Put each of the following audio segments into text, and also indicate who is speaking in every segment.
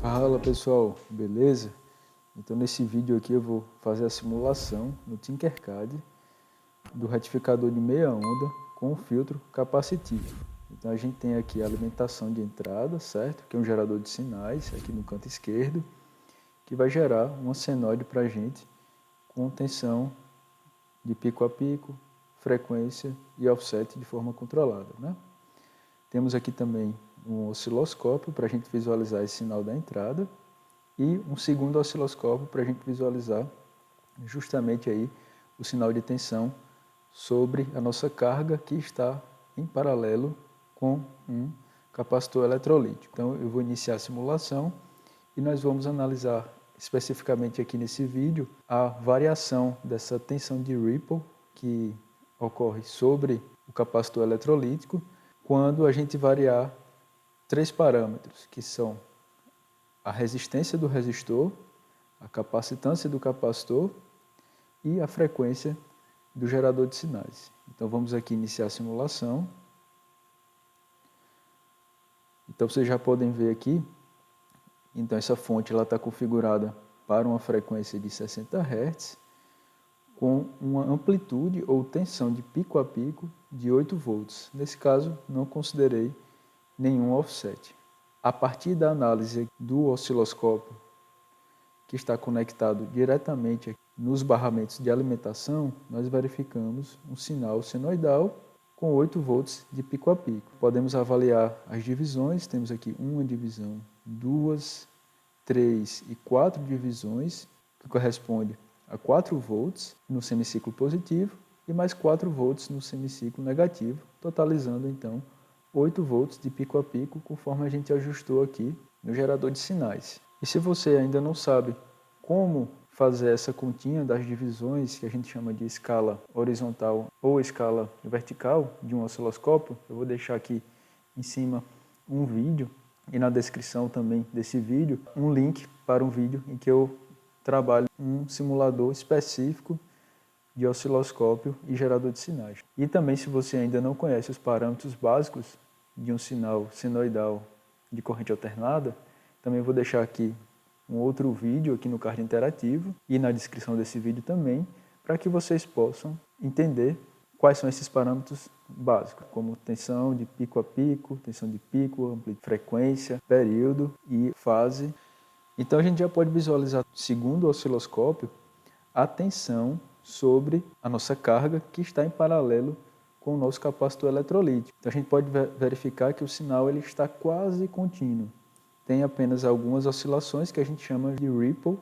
Speaker 1: Fala pessoal, beleza? Então nesse vídeo aqui eu vou fazer a simulação no Tinkercad do retificador de meia onda com filtro capacitivo. Então a gente tem aqui a alimentação de entrada, certo? Que é um gerador de sinais aqui no canto esquerdo, que vai gerar uma senoide para a gente com tensão de pico a pico, frequência e offset de forma controlada, né? Temos aqui também um osciloscópio para a gente visualizar esse sinal da entrada e um segundo osciloscópio para a gente visualizar justamente aí o sinal de tensão sobre a nossa carga que está em paralelo com um capacitor eletrolítico. Então eu vou iniciar a simulação e nós vamos analisar especificamente aqui nesse vídeo a variação dessa tensão de Ripple que ocorre sobre o capacitor eletrolítico quando a gente variar três parâmetros, que são a resistência do resistor, a capacitância do capacitor e a frequência do gerador de sinais. Então vamos aqui iniciar a simulação. Então vocês já podem ver aqui, então essa fonte está configurada para uma frequência de 60 Hz, com uma amplitude ou tensão de pico a pico de 8 volts. Nesse caso, não considerei nenhum offset. A partir da análise do osciloscópio, que está conectado diretamente nos barramentos de alimentação, nós verificamos um sinal senoidal com 8 volts de pico a pico. Podemos avaliar as divisões, temos aqui uma divisão, duas, 3 e 4 divisões, que corresponde a 4 volts no semiciclo positivo e mais 4 volts no semiciclo negativo, totalizando então 8 volts de pico a pico, conforme a gente ajustou aqui no gerador de sinais. E se você ainda não sabe como fazer essa continha das divisões, que a gente chama de escala horizontal ou escala vertical de um osciloscópio, eu vou deixar aqui em cima um vídeo e na descrição também desse vídeo um link para um vídeo em que eu trabalho um simulador específico de osciloscópio e gerador de sinais. E também, se você ainda não conhece os parâmetros básicos de um sinal senoidal de corrente alternada, também vou deixar aqui um outro vídeo aqui no card interativo e na descrição desse vídeo também, para que vocês possam entender quais são esses parâmetros básicos, como tensão de pico a pico, tensão de pico, amplitude, frequência, período e fase. Então a gente já pode visualizar, segundo o osciloscópio, a tensão sobre a nossa carga que está em paralelo com o nosso capacitor eletrolítico. Então a gente pode verificar que o sinal ele está quase contínuo. Tem apenas algumas oscilações que a gente chama de ripple,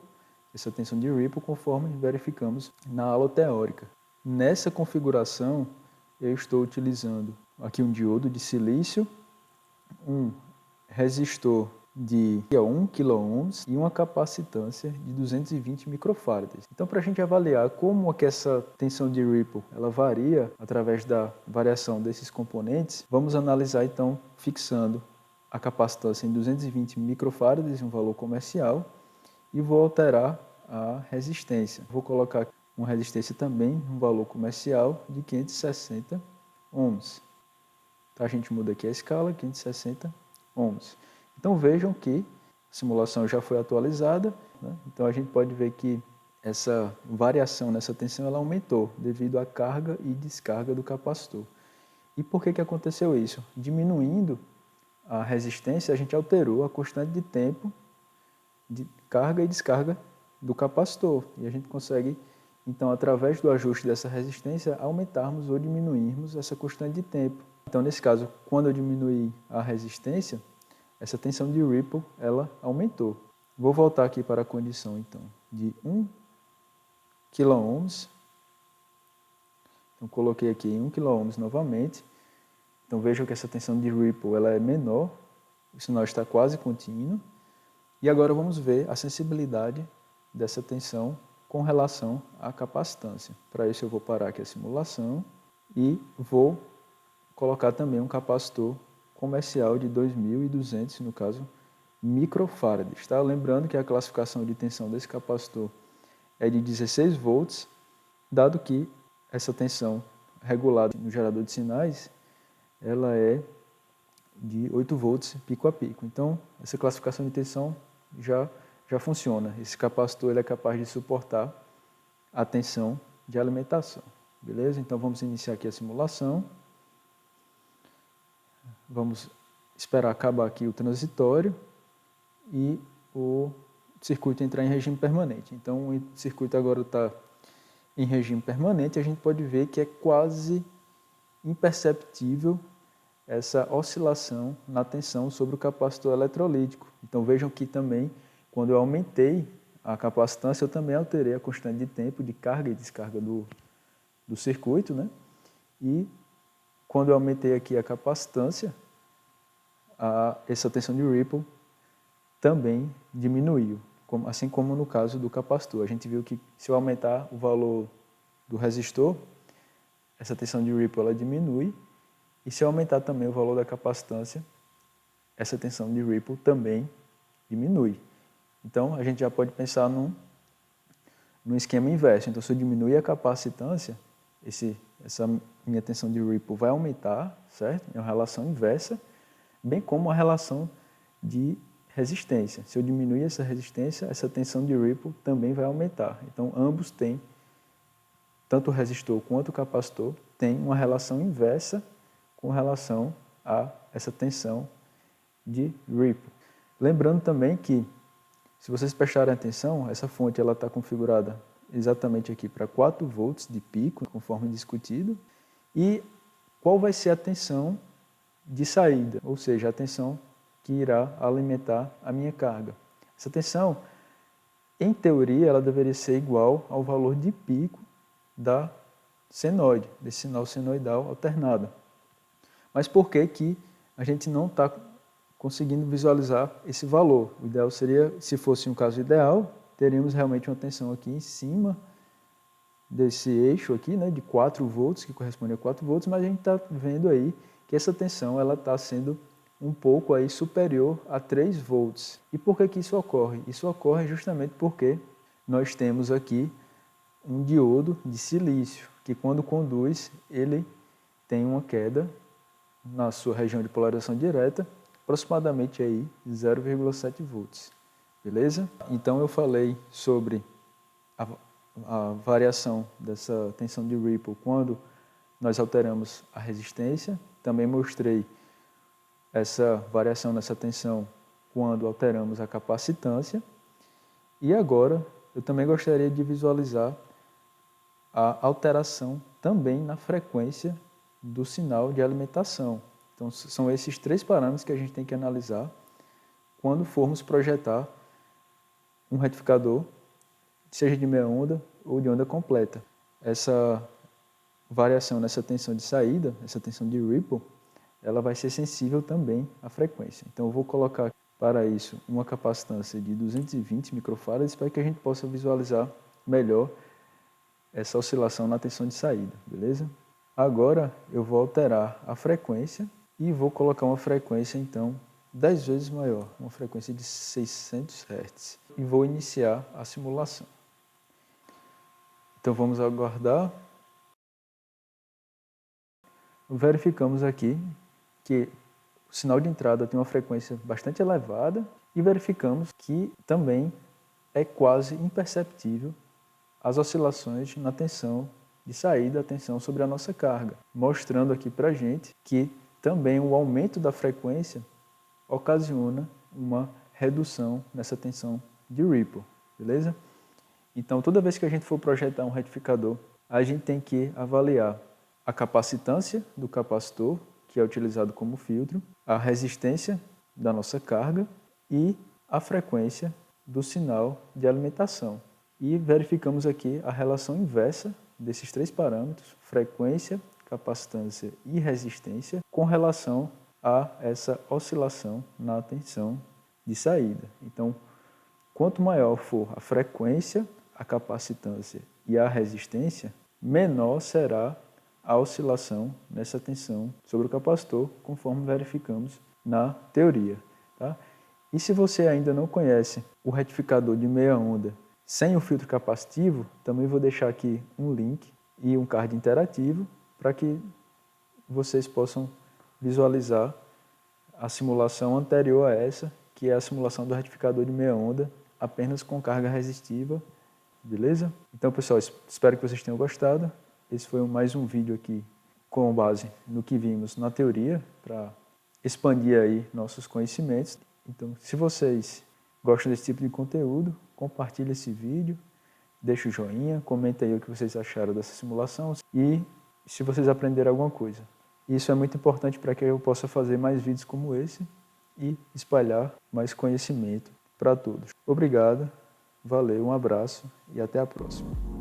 Speaker 1: essa tensão de ripple, conforme verificamos na aula teórica. Nessa configuração, eu estou utilizando aqui um diodo de silício, um resistor de 1 kΩ e uma capacitância de 220 microfarads. Então, para a gente avaliar como é que essa tensão de Ripple ela varia através da variação desses componentes, vamos analisar então fixando a capacitância em 220 microfarads, um valor comercial, e vou alterar a resistência. Vou colocar uma resistência também, um valor comercial de 560 ohms. Então, a gente muda aqui a escala, 560 ohms. Então vejam que a simulação já foi atualizada, né? Então a gente pode ver que essa variação nessa tensão ela aumentou devido à carga e descarga do capacitor. E por que aconteceu isso? Diminuindo a resistência, a gente alterou a constante de tempo de carga e descarga do capacitor. E a gente consegue, então, através do ajuste dessa resistência, aumentarmos ou diminuirmos essa constante de tempo. Então, nesse caso, quando eu diminuir a resistência, essa tensão de Ripple ela aumentou. Vou voltar aqui para a condição então de 1 kΩ. Então coloquei aqui em 1 kΩ novamente. Então vejam que essa tensão de Ripple ela é menor, o sinal está quase contínuo. E agora vamos ver a sensibilidade dessa tensão com relação à capacitância. Para isso eu vou parar aqui a simulação e vou colocar também um capacitor comercial de 2.200, no caso, microfarads. Tá? Lembrando que a classificação de tensão desse capacitor é de 16 volts, dado que essa tensão regulada no gerador de sinais, ela é de 8 volts pico a pico. Então, essa classificação de tensão já funciona. Esse capacitor ele é capaz de suportar a tensão de alimentação. Beleza? Então vamos iniciar aqui a simulação. Vamos esperar acabar aqui o transitório e o circuito entrar em regime permanente. Então o circuito agora está em regime permanente. A gente pode ver que é quase imperceptível essa oscilação na tensão sobre o capacitor eletrolítico. Então vejam que também, quando eu aumentei a capacitância, eu também alterei a constante de tempo de carga e descarga do circuito, né? E quando eu aumentei aqui a capacitância, essa tensão de Ripple também diminuiu, assim como no caso do capacitor. A gente viu que se eu aumentar o valor do resistor, essa tensão de Ripple ela diminui, e se eu aumentar também o valor da capacitância, essa tensão de Ripple também diminui. Então, a gente já pode pensar num esquema inverso. Então, se eu diminuir a capacitância, essa minha tensão de Ripple vai aumentar, certo? É uma relação inversa, bem como a relação de resistência. Se eu diminuir essa resistência, essa tensão de Ripple também vai aumentar. Então, ambos têm, tanto o resistor quanto o capacitor, têm uma relação inversa com relação a essa tensão de Ripple. Lembrando também que, se vocês prestarem atenção, essa fonte está configurada exatamente aqui para 4 volts de pico, conforme discutido. E qual vai ser a tensão de saída, ou seja, a tensão que irá alimentar a minha carga. Essa tensão, em teoria, ela deveria ser igual ao valor de pico da senoide, desse sinal senoidal alternado. Mas por que que a gente não está conseguindo visualizar esse valor? O ideal seria, se fosse um caso ideal, teríamos realmente uma tensão aqui em cima desse eixo aqui, né, de 4 volts, que corresponde a 4 volts, mas a gente está vendo aí que essa tensão está sendo um pouco aí superior a 3 volts. E por que que isso ocorre? Isso ocorre justamente porque nós temos aqui um diodo de silício, que quando conduz, ele tem uma queda na sua região de polarização direta, aproximadamente aí 0,7 volts. Beleza? Então eu falei sobre a variação dessa tensão de Ripple quando nós alteramos a resistência. Também mostrei essa variação nessa tensão quando alteramos a capacitância. E agora eu também gostaria de visualizar a alteração também na frequência do sinal de alimentação. Então, são esses 3 parâmetros que a gente tem que analisar quando formos projetar um retificador, seja de meia onda ou de onda completa. Essa variação nessa tensão de saída, essa tensão de Ripple, ela vai ser sensível também à frequência. Então, eu vou colocar para isso uma capacitância de 220 microfarads para que a gente possa visualizar melhor essa oscilação na tensão de saída, beleza? Agora eu vou alterar a frequência e vou colocar uma frequência, então, 10 vezes maior, uma frequência de 600 Hz. E vou iniciar a simulação. Então vamos aguardar. Verificamos aqui que o sinal de entrada tem uma frequência bastante elevada e verificamos que também é quase imperceptível as oscilações na tensão de saída, a tensão sobre a nossa carga, mostrando aqui para a gente que também o aumento da frequência ocasiona uma redução nessa tensão de Ripple, beleza? Então, toda vez que a gente for projetar um retificador, a gente tem que avaliar a capacitância do capacitor, que é utilizado como filtro, a resistência da nossa carga e a frequência do sinal de alimentação. E verificamos aqui a relação inversa desses 3 parâmetros, frequência, capacitância e resistência, com relação a essa oscilação na tensão de saída. Então, quanto maior for a frequência, a capacitância e a resistência, menor será a oscilação nessa tensão sobre o capacitor, conforme verificamos na teoria. Tá? E se você ainda não conhece o retificador de meia onda sem o filtro capacitivo, também vou deixar aqui um link e um card interativo para que vocês possam visualizar a simulação anterior a essa que é a simulação do retificador de meia onda, apenas com carga resistiva, beleza? Então, pessoal, espero que vocês tenham gostado. Esse foi mais um vídeo aqui com base no que vimos na teoria, para expandir aí nossos conhecimentos. Então, se vocês gostam desse tipo de conteúdo, compartilhe esse vídeo, deixe o joinha, comenta aí o que vocês acharam dessa simulação e se vocês aprenderam alguma coisa. Isso é muito importante para que eu possa fazer mais vídeos como esse e espalhar mais conhecimento para todos. Obrigado, valeu, um abraço e até a próxima.